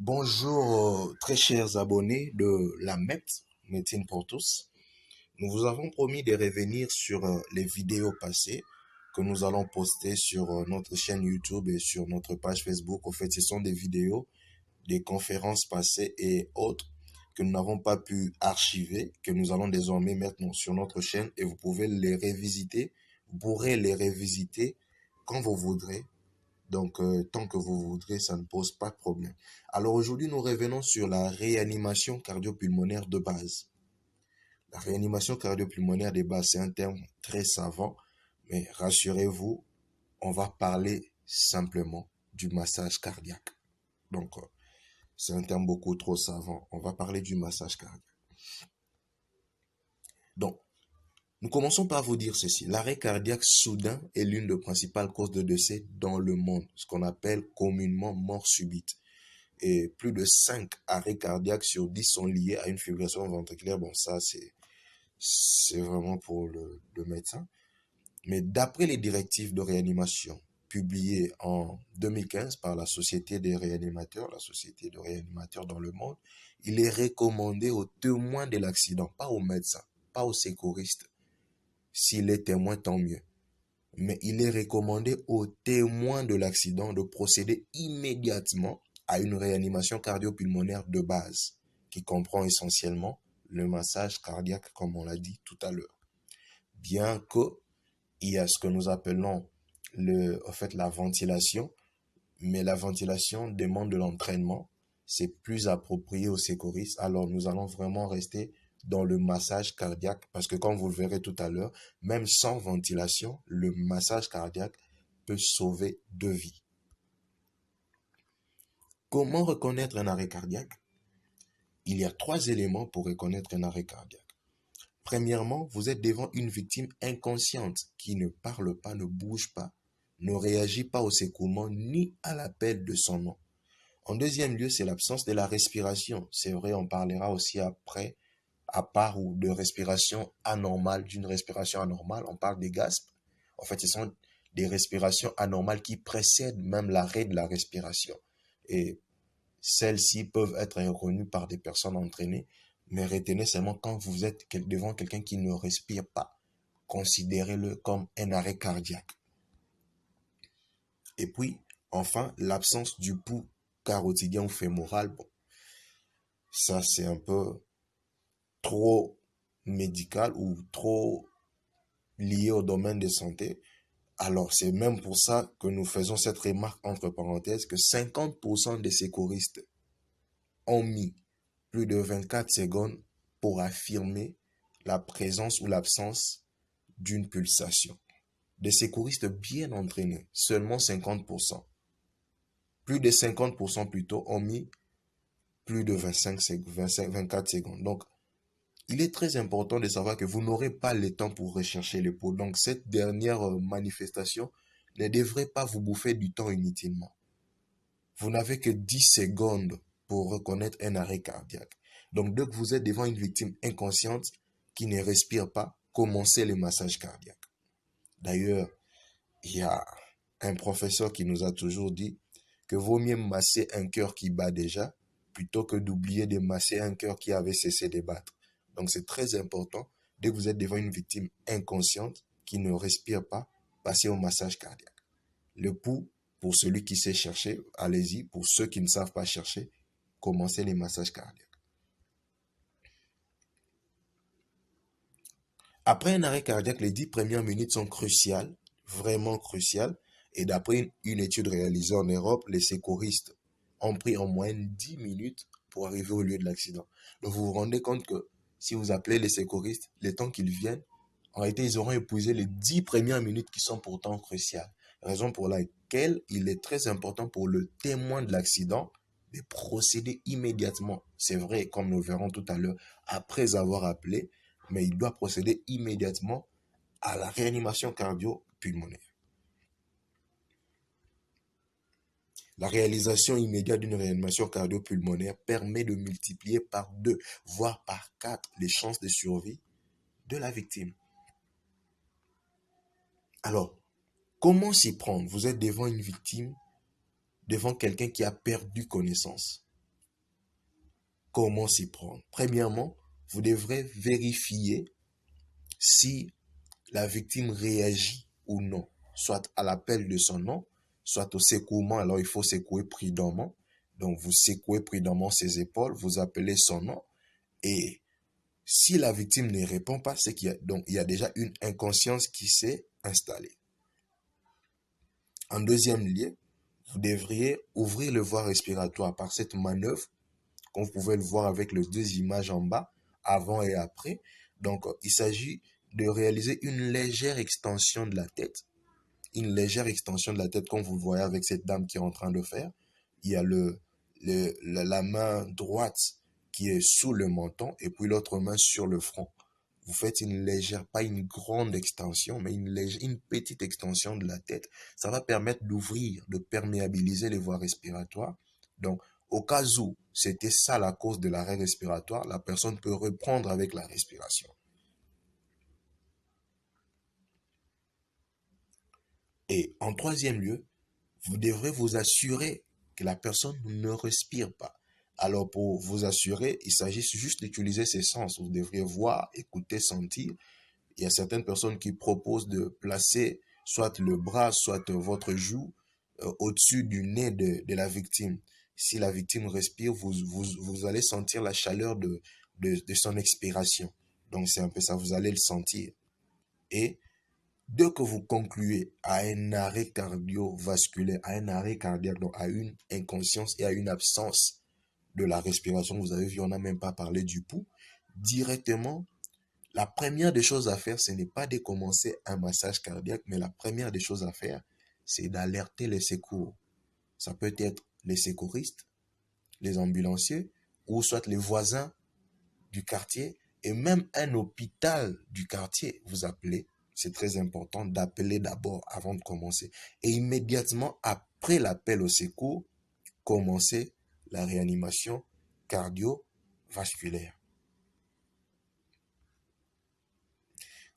Bonjour, très chers abonnés de la MET, Médecine pour tous. Nous vous avons promis de revenir sur les vidéos passées que nous allons poster sur notre chaîne YouTube et sur notre page Facebook. En fait, ce sont des vidéos des conférences passées et autres que nous n'avons pas pu archiver, que nous allons désormais mettre sur notre chaîne et vous pouvez les revisiter. Vous pourrez les revisiter quand vous voudrez. Donc, tant que vous voudrez, ça ne pose pas de problème. Alors aujourd'hui, nous revenons sur la réanimation cardio-pulmonaire de base. La réanimation cardio-pulmonaire de base, c'est un terme très savant, mais rassurez-vous, on va parler simplement du massage cardiaque. Donc, c'est un terme beaucoup trop savant. On va parler du massage cardiaque. Donc, nous commençons par vous dire ceci. L'arrêt cardiaque soudain est l'une des principales causes de décès dans le monde, ce qu'on appelle communément mort subite. Et plus de 5 arrêts cardiaques sur 10 sont liés à une fibrillation ventriculaire. Bon, ça, c'est vraiment pour le médecin. Mais d'après les directives de réanimation publiées en 2015 par la Société des réanimateurs, la Société de réanimateurs dans le monde, il est recommandé aux témoins de l'accident, pas aux médecins, pas aux secouristes. S'il est témoin, tant mieux. Mais il est recommandé aux témoins de l'accident de procéder immédiatement à une réanimation cardio-pulmonaire de base, qui comprend essentiellement le massage cardiaque, comme on l'a dit tout à l'heure. Bien qu'il y a ce que nous appelons la ventilation, mais la ventilation demande de l'entraînement, c'est plus approprié aux secouristes, alors nous allons vraiment rester dans le massage cardiaque, parce que comme vous le verrez tout à l'heure, même sans ventilation, le massage cardiaque peut sauver deux vies. Comment reconnaître un arrêt cardiaque? Il y a 3 éléments pour reconnaître un arrêt cardiaque. Premièrement, vous êtes devant une victime inconsciente qui ne parle pas, ne bouge pas, ne réagit pas au secouement ni à l'appel de son nom. En deuxième lieu, c'est l'absence de la respiration. C'est vrai, on parlera aussi après, à part ou de respiration anormale, d'une respiration anormale, on parle des gaspes. En fait, ce sont des respirations anormales qui précèdent même l'arrêt de la respiration. Et celles-ci peuvent être reconnues par des personnes entraînées, mais retenez seulement quand vous êtes devant quelqu'un qui ne respire pas. Considérez-le comme un arrêt cardiaque. Et puis, enfin, l'absence du pouls carotidien ou fémoral. Bon, ça, c'est un peu trop médical ou trop lié au domaine de santé. Alors, c'est même pour ça que nous faisons cette remarque entre parenthèses que 50% des secouristes ont mis plus de 24 secondes pour affirmer la présence ou l'absence d'une pulsation. Des secouristes bien entraînés, seulement 50%. Plus de 50% plutôt ont mis plus de 24 secondes. Donc, il est très important de savoir que vous n'aurez pas le temps pour rechercher les pots. Donc, cette dernière manifestation ne devrait pas vous bouffer du temps inutilement. Vous n'avez que 10 secondes pour reconnaître un arrêt cardiaque. Donc, dès que vous êtes devant une victime inconsciente qui ne respire pas, commencez le massage cardiaque. D'ailleurs, il y a un professeur qui nous a toujours dit que vaut mieux masser un cœur qui bat déjà plutôt que d'oublier de masser un cœur qui avait cessé de battre. Donc c'est très important, dès que vous êtes devant une victime inconsciente qui ne respire pas, passez au massage cardiaque. Le pouls, pour celui qui sait chercher, allez-y. Pour ceux qui ne savent pas chercher, commencez les massages cardiaques. Après un arrêt cardiaque, les 10 premières minutes sont cruciales, vraiment cruciales. Et d'après une étude réalisée en Europe, les secouristes ont pris en moyenne 10 minutes pour arriver au lieu de l'accident. Donc vous vous rendez compte que si vous appelez les secouristes, le temps qu'ils viennent, en réalité, ils auront épuisé les 10 premières minutes qui sont pourtant cruciales. Raison pour laquelle il est très important pour le témoin de l'accident de procéder immédiatement. C'est vrai, comme nous verrons tout à l'heure, après avoir appelé, mais il doit procéder immédiatement à la réanimation cardio-pulmonaire. La réalisation immédiate d'une réanimation cardio-pulmonaire permet de multiplier par 2, voire par 4 les chances de survie de la victime. Alors, comment s'y prendre? Vous êtes devant une victime, devant quelqu'un qui a perdu connaissance. Comment s'y prendre? Premièrement, vous devrez vérifier si la victime réagit ou non, soit à l'appel de son nom, soit au secouement. Alors il faut secouer prudemment. Donc vous secouez prudemment ses épaules, vous appelez son nom. Et si la victime ne répond pas, c'est il y a déjà une inconscience qui s'est installée. En deuxième lieu, vous devriez ouvrir le voie respiratoire par cette manœuvre, comme vous pouvez le voir avec les deux images en bas, avant et après. Donc, il s'agit de réaliser une légère extension de la tête. Une légère extension de la tête, comme vous le voyez avec cette dame qui est en train de faire. Il y a la main droite qui est sous le menton et puis l'autre main sur le front. Vous faites une légère, pas une grande extension, mais une petite extension de la tête. Ça va permettre d'ouvrir, de perméabiliser les voies respiratoires. Donc, au cas où c'était ça la cause de l'arrêt respiratoire, la personne peut reprendre avec la respiration. Et en troisième lieu, vous devrez vous assurer que la personne ne respire pas. Alors pour vous assurer, il s'agit juste d'utiliser ses sens. Vous devriez voir, écouter, sentir. Il y a certaines personnes qui proposent de placer soit le bras, soit votre joue au-dessus du nez de la victime. Si la victime respire, vous allez sentir la chaleur de son expiration. Donc c'est un peu ça, vous allez le sentir. Et dès que vous concluez à un arrêt cardiovasculaire, à un arrêt cardiaque, donc à une inconscience et à une absence de la respiration, vous avez vu, on n'a même pas parlé du pouls, directement, la première des choses à faire, ce n'est pas de commencer un massage cardiaque, mais la première des choses à faire, c'est d'alerter les secours. Ça peut être les secouristes, les ambulanciers, ou soit les voisins du quartier, et même un hôpital du quartier, vous appelez. C'est très important d'appeler d'abord avant de commencer. Et immédiatement après l'appel au secours, commencer la réanimation cardiovasculaire.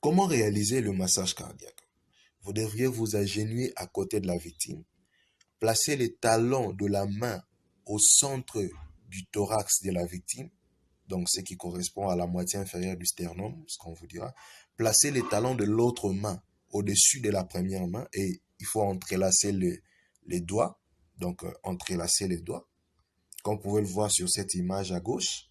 Comment réaliser le massage cardiaque? Vous devriez vous agenouiller à côté de la victime, placer les talons de la main au centre du thorax de la victime, donc ce qui correspond à la moitié inférieure du sternum, ce qu'on vous dira. Placez les talons de l'autre main au-dessus de la première main et il faut entrelacer les doigts, donc entrelacer les doigts. Comme vous pouvez le voir sur cette image à gauche,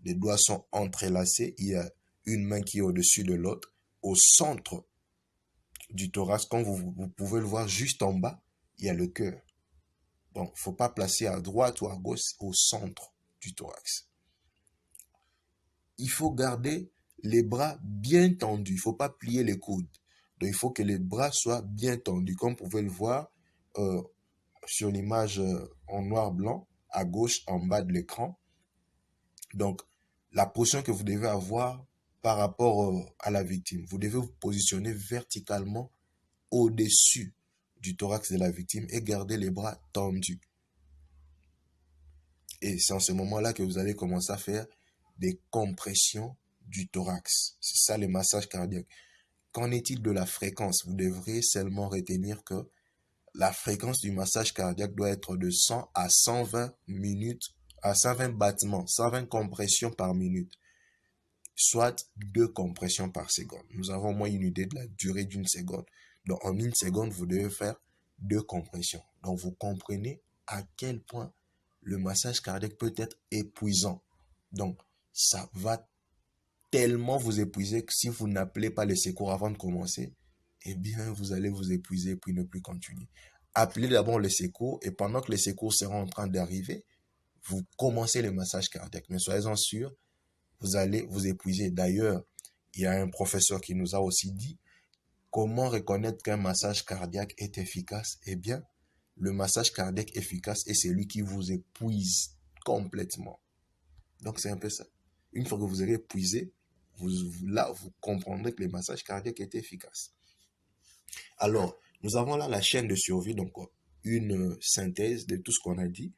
les doigts sont entrelacés, il y a une main qui est au-dessus de l'autre, au centre du thorax, comme vous pouvez le voir juste en bas, il y a le cœur. Donc, il ne faut pas placer à droite ou à gauche, au centre du thorax. Il faut garder les bras bien tendus. Il ne faut pas plier les coudes. Donc, il faut que les bras soient bien tendus. Comme vous pouvez le voir sur l'image en noir-blanc, à gauche, en bas de l'écran. Donc, la position que vous devez avoir par rapport à la victime. Vous devez vous positionner verticalement au-dessus du thorax de la victime et garder les bras tendus. Et c'est en ce moment-là que vous allez commencer à faire des compressions du thorax. C'est ça le massage cardiaque. Qu'en est-il de la fréquence? Vous devrez seulement retenir que la fréquence du massage cardiaque doit être de 100 à 120 minutes, à 120 battements, 120 compressions par minute, soit 2 compressions par seconde. Nous avons au moins une idée de la durée d'une seconde. Donc en une seconde, vous devez faire 2 compressions. Donc vous comprenez à quel point le massage cardiaque peut être épuisant. Donc ça va tellement vous épuiser que si vous n'appelez pas les secours avant de commencer, eh bien vous allez vous épuiser puis ne plus continuer. Appelez d'abord les secours et pendant que les secours seront en train d'arriver, vous commencez le massage cardiaque. Mais soyez-en sûrs, vous allez vous épuiser. D'ailleurs, il y a un professeur qui nous a aussi dit comment reconnaître qu'un massage cardiaque est efficace. Eh bien, le massage cardiaque efficace est celui qui vous épuise complètement. Donc, c'est un peu ça. Une fois que vous aurez épuisé, là, vous comprendrez que le massage cardiaque est efficace. Alors, nous avons là la chaîne de survie, donc une synthèse de tout ce qu'on a dit.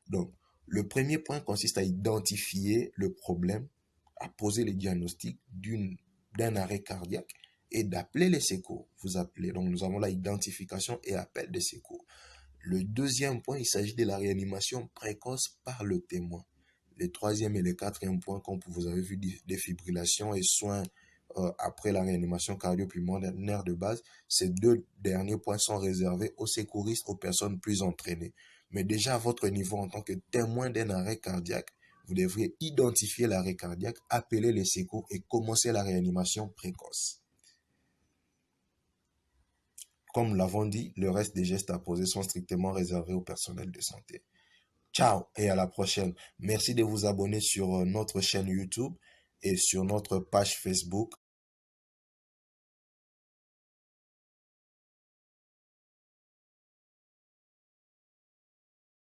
Donc, le premier point consiste à identifier le problème, à poser le diagnostic d'un arrêt cardiaque et d'appeler les secours. Vous appelez. Donc, nous avons la identification et appel des secours. Le deuxième point, il s'agit de la réanimation précoce par le témoin. Les troisième et les quatrième points, comme vous avez vu, défibrillation et soins après la réanimation cardio-pulmonaire de base, ces deux derniers points sont réservés aux secouristes, aux personnes plus entraînées. Mais déjà à votre niveau en tant que témoin d'un arrêt cardiaque, vous devriez identifier l'arrêt cardiaque, appeler les secours et commencer la réanimation précoce. Comme nous l'avons dit, le reste des gestes à poser sont strictement réservés au personnel de santé. Ciao et à la prochaine. Merci de vous abonner sur notre chaîne YouTube et sur notre page Facebook.